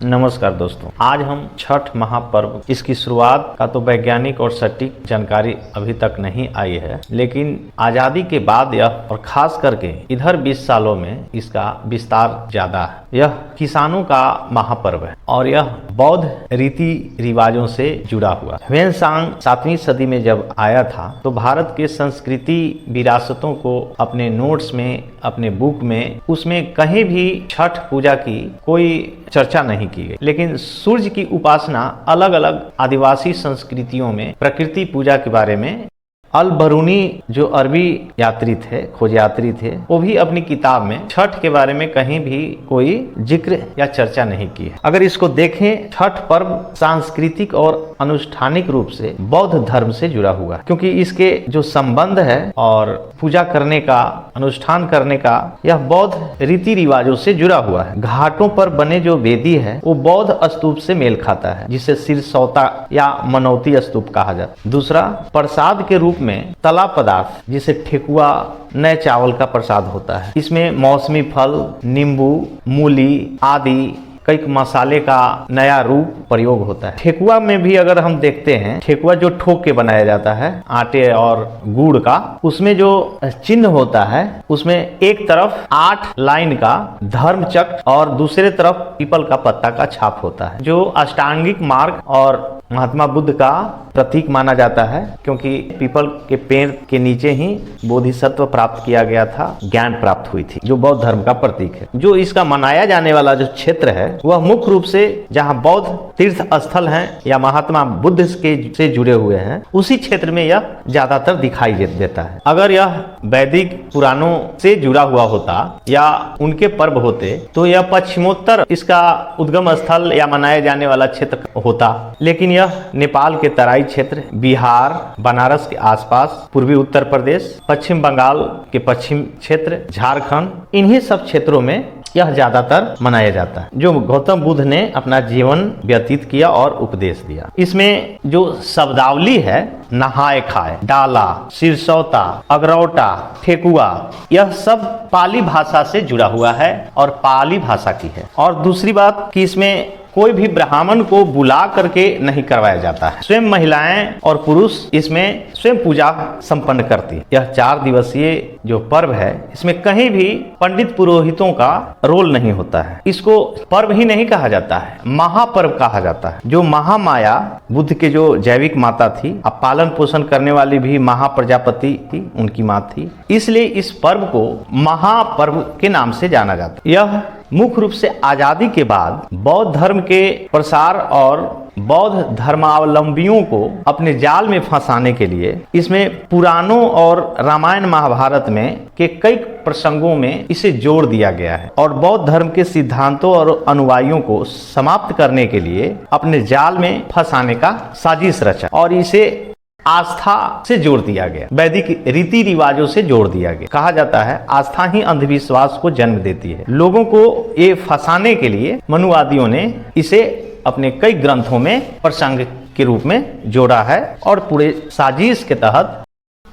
नमस्कार दोस्तों, आज हम छठ महापर्व इसकी शुरुआत का तो वैज्ञानिक और सटीक जानकारी अभी तक नहीं आई है, लेकिन आज़ादी के बाद यह और खास करके इधर 20 सालों में इसका विस्तार ज्यादा है। यह किसानों का महापर्व है और यह बौद्ध रीति रिवाजों से जुड़ा हुआ है। ह्वेनसांग 7वीं सदी में जब आया था तो भारत के संस्कृति विरासतों को अपने नोट्स में, अपने बुक में, उसमें कहीं भी छठ पूजा की कोई चर्चा नहीं की गई, लेकिन सूर्य की उपासना अलग अलग आदिवासी संस्कृतियों में प्रकृति पूजा के बारे में अल बरूनी जो अरबी यात्री थे, खोज यात्री थे, वो भी अपनी किताब में छठ के बारे में कहीं भी कोई जिक्र या चर्चा नहीं की है। अगर इसको देखें, छठ पर्व सांस्कृतिक और अनुष्ठानिक रूप से बौद्ध धर्म से जुड़ा हुआ है, क्योंकि इसके जो संबंध है और पूजा करने का, अनुष्ठान करने का, यह बौद्ध रीति रिवाजों से जुड़ा हुआ है। घाटों पर बने जो वेदी है वो बौद्ध स्तूप से मेल खाता है, जिसे सिरसौता या मनौती स्तूप कहा जाता है। दूसरा, प्रसाद के रूप में तला पदार्थ जिसे ठेकुआ, नए चावल का प्रसाद होता है। इसमें मौसमी फल, नींबू, मूली आदि कई मसाले का नया रूप प्रयोग होता है। ठेकुआ में भी अगर हम देखते हैं, ठेकुआ जो ठोक के बनाया जाता है आटे और गुड़ का, उसमें जो चिन्ह होता है उसमें एक तरफ 8 लाइन का धर्म चक्र और दूसरे तरफ पीपल का पत्ता का छाप होता है, जो अष्टांगिक मार्ग और महात्मा बुद्ध का प्रतीक माना जाता है, क्योंकि पीपल के पेड़ के नीचे ही बोधिसत्व प्राप्त किया गया था, ज्ञान प्राप्त हुई थी, जो बौद्ध धर्म का प्रतीक है। जो इसका मनाया जाने वाला जो क्षेत्र है वह मुख्य रूप से जहां बौद्ध तीर्थ स्थल हैं या महात्मा बुद्ध के से जुड़े हुए हैं, उसी क्षेत्र में यह ज्यादातर दिखाई देता है। अगर यह वैदिक पुराणों से जुड़ा हुआ होता या उनके पर्व होते तो यह पश्चिमोत्तर इसका उद्गम स्थल या मनाया जाने वाला क्षेत्र होता, लेकिन यह नेपाल के तराई क्षेत्र, बिहार, बनारस के आसपास, पूर्वी उत्तर प्रदेश, पश्चिम बंगाल के पश्चिम क्षेत्र, झारखंड, इन्हीं सब क्षेत्रों में यह ज्यादातर मनाया जाता है, जो गौतम बुद्ध ने अपना जीवन व्यतीत किया और उपदेश दिया। इसमें जो शब्दावली है, नहाए खाए, डाला, सिरसौता, अगरौटा, ठेकुआ, यह सब पाली भाषा से जुड़ा हुआ है और पाली भाषा की है। और दूसरी बात कि इसमें कोई भी ब्राह्मण को बुला करके नहीं करवाया जाता है। स्वयं महिलाएं और पुरुष इसमें स्वयं पूजा संपन्न करती है। यह 4 दिवसीय जो पर्व है, इसमें कहीं भी पंडित पुरोहितों का रोल नहीं होता है। इसको पर्व ही नहीं कहा जाता है, महापर्व कहा जाता है। जो महामाया बुद्ध के जो जैविक माता थी, अब पालन पोषण करने वाली भी महाप्रजापति थी, उनकी माँ थी, इसलिए इस पर्व को महापर्व के नाम से जाना जाता है। यह मुख्य रूप से आजादी के बाद बौद्ध धर्म के प्रसार और बौद्ध धर्मावलंबियों को अपने जाल में फंसाने के लिए इसमें पुराणों और रामायण महाभारत में के कई प्रसंगों में इसे जोड़ दिया गया है और बौद्ध धर्म के सिद्धांतों और अनुयायियों को समाप्त करने के लिए अपने जाल में फंसाने का साजिश रचा और इसे आस्था से जोड़ दिया गया, वैदिक रीति रिवाजों से जोड़ दिया गया। कहा जाता है आस्था ही अंधविश्वास को जन्म देती है। लोगों को ये फंसाने के लिए मनुवादियों ने इसे अपने कई ग्रंथों में प्रसंग के रूप में जोड़ा है और पूरे साजिश के तहत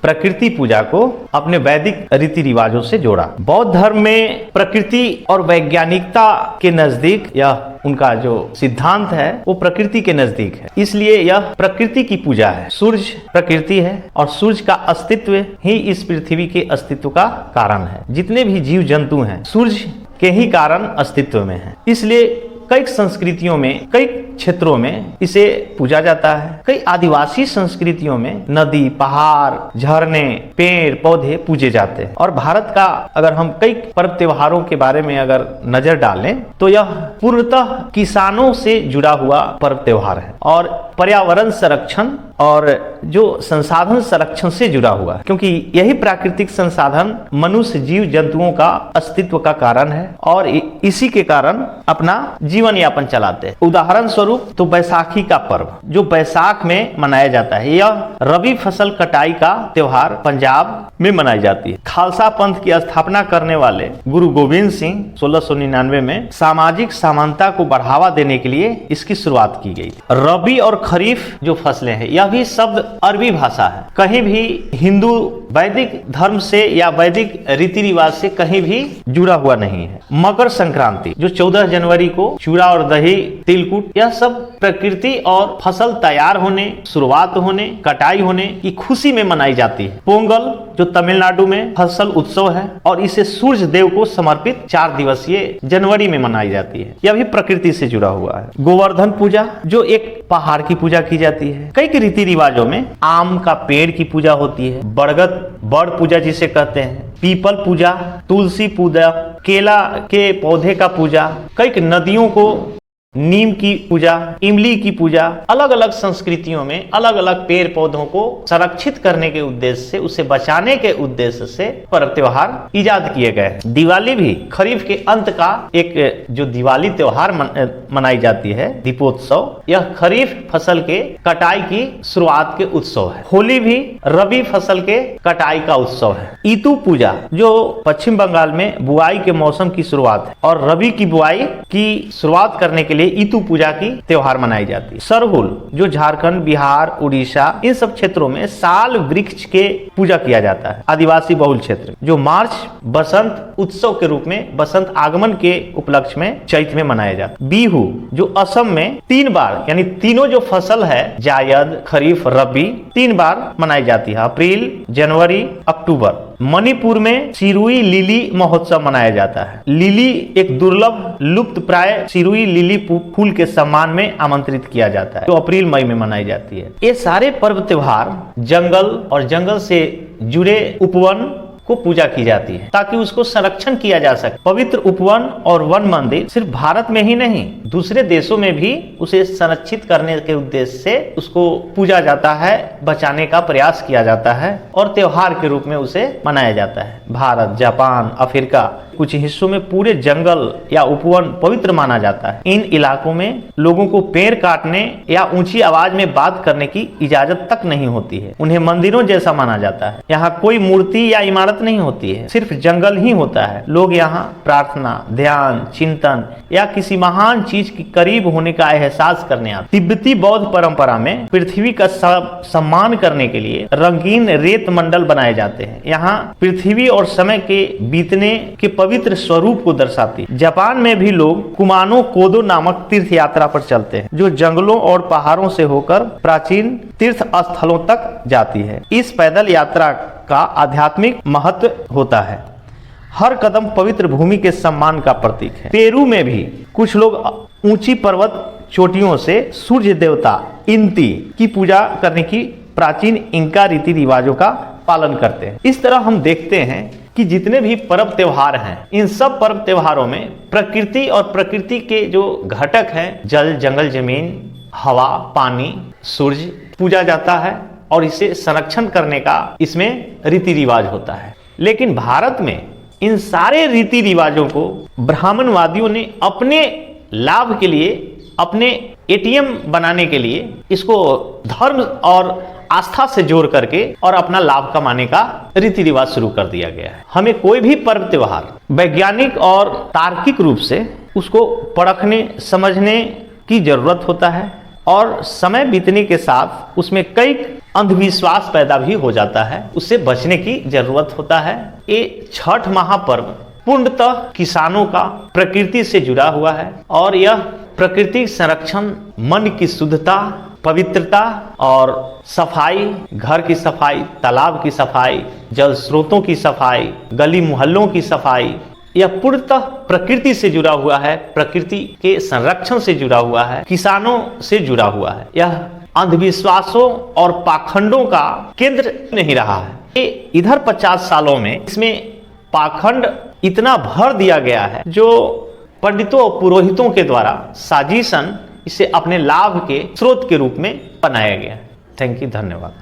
प्रकृति पूजा को अपने वैदिक रीति रिवाजों से जोड़ा। बौद्ध धर्म में प्रकृति और वैज्ञानिकता के नजदीक यह उनका जो सिद्धांत है वो प्रकृति के नजदीक है, इसलिए यह प्रकृति की पूजा है। सूर्य प्रकृति है और सूर्य का अस्तित्व ही इस पृथ्वी के अस्तित्व का कारण है। जितने भी जीव जंतु हैं सूर्य के ही कारण अस्तित्व में है, इसलिए कई संस्कृतियों में, कई क्षेत्रों में इसे पूजा जाता है। कई आदिवासी संस्कृतियों में नदी, पहाड़, झरने, पेड़ पौधे पूजे जाते हैं। और भारत का अगर हम कई पर्व त्योहारों के बारे में अगर नजर डालें तो यह पूर्णतः किसानों से जुड़ा हुआ पर्व त्योहार है और पर्यावरण संरक्षण और जो संसाधन संरक्षण से जुड़ा हुआ है, क्योंकि यही प्राकृतिक संसाधन मनुष्य जीव जंतुओं का अस्तित्व का कारण है और इसी के कारण अपना जीवन यापन चलाते हैं। उदाहरण स्वरूप तो बैसाखी का पर्व जो बैसाख में मनाया जाता है, यह रबी फसल कटाई का त्योहार पंजाब में मनाई जाती है। खालसा पंथ की स्थापना करने वाले गुरु गोविंद सिंह 1699 में सामाजिक समानता को बढ़ावा देने के लिए इसकी शुरुआत की गई। रबी और खरीफ जो फसलें हैं, यह भी शब्द अरबी भाषा है। कहीं भी हिंदू वैदिक धर्म से या वैदिक रीति रिवाज से कहीं भी जुड़ा हुआ नहीं है। मकर संक्रांति जो 14 जनवरी को चूड़ा और दही, तिलकुट, यह सब प्रकृति और फसल तैयार होने, शुरुआत होने, कटाई होने की खुशी में मनाई जाती है। पोंगल जो तमिलनाडु में फसल उत्सव है और इसे सूर्य देव को समर्पित 4 दिवसीय जनवरी में मनाई जाती है। यह भी प्रकृति से जुड़ा हुआ है। गोवर्धन पूजा जो एक पहाड़ की पूजा की जाती है। कई रीति रिवाजों में आम का पेड़ की पूजा होती है, बड़ पूजा जिसे कहते हैं, पीपल पूजा, तुलसी पूजा, केला के पौधे का पूजा, कई नदियों को नीम की पूजा, इमली की पूजा, अलग अलग संस्कृतियों में अलग अलग पेड़ पौधों को संरक्षित करने के उद्देश्य से, उसे बचाने के उद्देश्य से पर्व त्योहार इजाद किए गए हैं। दिवाली भी खरीफ के अंत का एक जो दिवाली त्योहार मनाई जाती है, दीपोत्सव, यह खरीफ फसल के कटाई की शुरुआत के उत्सव है। होली भी रबी फसल के कटाई का उत्सव है। ईतू पूजा जो पश्चिम बंगाल में बुआई के मौसम की शुरुआत है और रबी की बुआई की शुरुआत करने के लिए ईतू पूजा की त्योहार मनाई जाती है। सरहुल जो झारखंड, बिहार, उड़ीसा, इन सब क्षेत्रों में साल वृक्ष के पूजा किया जाता है। आदिवासी बहुल क्षेत्र जो मार्च बसंत उत्सव के रूप में बसंत आगमन के उपलक्ष्य में चैत में मनाया जाता है। बिहू जो असम में 3 बार यानी तीनों जो फसल है, जायद, खरीफ, रबी, 3 बार मनाई जाती है, अप्रैल, जनवरी, अक्टूबर। मणिपुर में सिरुई लिली महोत्सव मनाया जाता है। लिली एक दुर्लभ लुप्त प्राय सिरुई लिली फूल के सम्मान में आमंत्रित किया जाता है, जो अप्रैल मई में मनाई जाती है। ये सारे पर्व त्योहार जंगल और जंगल से जुड़े उपवन को पूजा की जाती है ताकि उसको संरक्षण किया जा सके। पवित्र उपवन और वन मंदिर सिर्फ भारत में ही नहीं, दूसरे देशों में भी उसे संरक्षित करने के उद्देश्य से उसको पूजा जाता है, बचाने का प्रयास किया जाता है और त्योहार के रूप में उसे मनाया जाता है। भारत, जापान, अफ्रीका कुछ हिस्सों में पूरे जंगल या उपवन पवित्र माना जाता है। इन इलाकों में लोगों को पेड़ काटने या ऊंची आवाज में बात करने की इजाजत तक नहीं होती है। उन्हें मंदिरों जैसा माना जाता है। यहाँ कोई मूर्ति या इमारत नहीं होती है, सिर्फ जंगल ही होता है। लोग यहाँ प्रार्थना, ध्यान, चिंतन या किसी महान चीज के करीब होने का एहसास करने आते। तिब्बती बौद्ध परंपरा में पृथ्वी का सम्मान करने के लिए रंगीन रेत मंडल बनाए जाते हैं। यहाँ पृथ्वी और समय के बीतने के पवित्र स्वरूप को दर्शाती है। जापान में भी लोग कुमानो कोदो नामक तीर्थ यात्रा पर चलते हैं, जो जंगलों और पहाड़ों से होकर प्राचीन तीर्थ स्थलों तक जाती है। इस पैदल यात्रा का आध्यात्मिक महत्व होता है। हर कदम पवित्र भूमि के सम्मान का प्रतीक है। पेरू में भी कुछ लोग ऊंची पर्वत चोटियों से सूर्य देवता इंती की पूजा करने की प्राचीन इंका रीति रिवाजों का पालन करते हैं। इस तरह हम देखते हैं कि जितने भी पर्व त्योहार हैं, इन सब पर्व त्योहारों में प्रकृति और प्रकृति के जो घटक हैं, जल, जंगल, जमीन, हवा, पानी, सूर्य, पूजा जाता है और इसे संरक्षण करने का इसमें रीति रिवाज होता है। लेकिन भारत में इन सारे रीति रिवाजों को ब्राह्मणवादियों ने अपने लाभ के लिए, अपने एटीएम बनाने के लिए इसको धर्म और आस्था से जोड़ करके और अपना लाभ कमाने का रीति रिवाज शुरू कर दिया गया है। हमें कोई भी पर्व त्योहार वैज्ञानिक और तार्किक रूप से उसको परखने, समझने की जरूरत होता है और समय बीतने के साथ उसमें कई अंधविश्वास पैदा भी हो जाता है, उससे बचने की जरूरत होता है। ये छठ महापर्व पूर्णतः किसानों का प्रकृति से जुड़ा हुआ है और यह प्रकृति संरक्षण, मन की शुद्धता, पवित्रता और सफाई, घर की सफाई, तालाब की सफाई, जल स्रोतों की सफाई, गली मोहल्लों की सफाई, यह पूर्णतः प्रकृति से जुड़ा हुआ है, प्रकृति के संरक्षण से जुड़ा हुआ है, किसानों से जुड़ा हुआ है। यह अंधविश्वासों और पाखंडों का केंद्र नहीं रहा है। ये इधर 50 सालों में इसमें पाखंड इतना भर दिया गया है जो पंडितों और पुरोहितों के द्वारा साजिशन इसे अपने लाभ के स्रोत के रूप में बनाया गया। थैंक यू, धन्यवाद।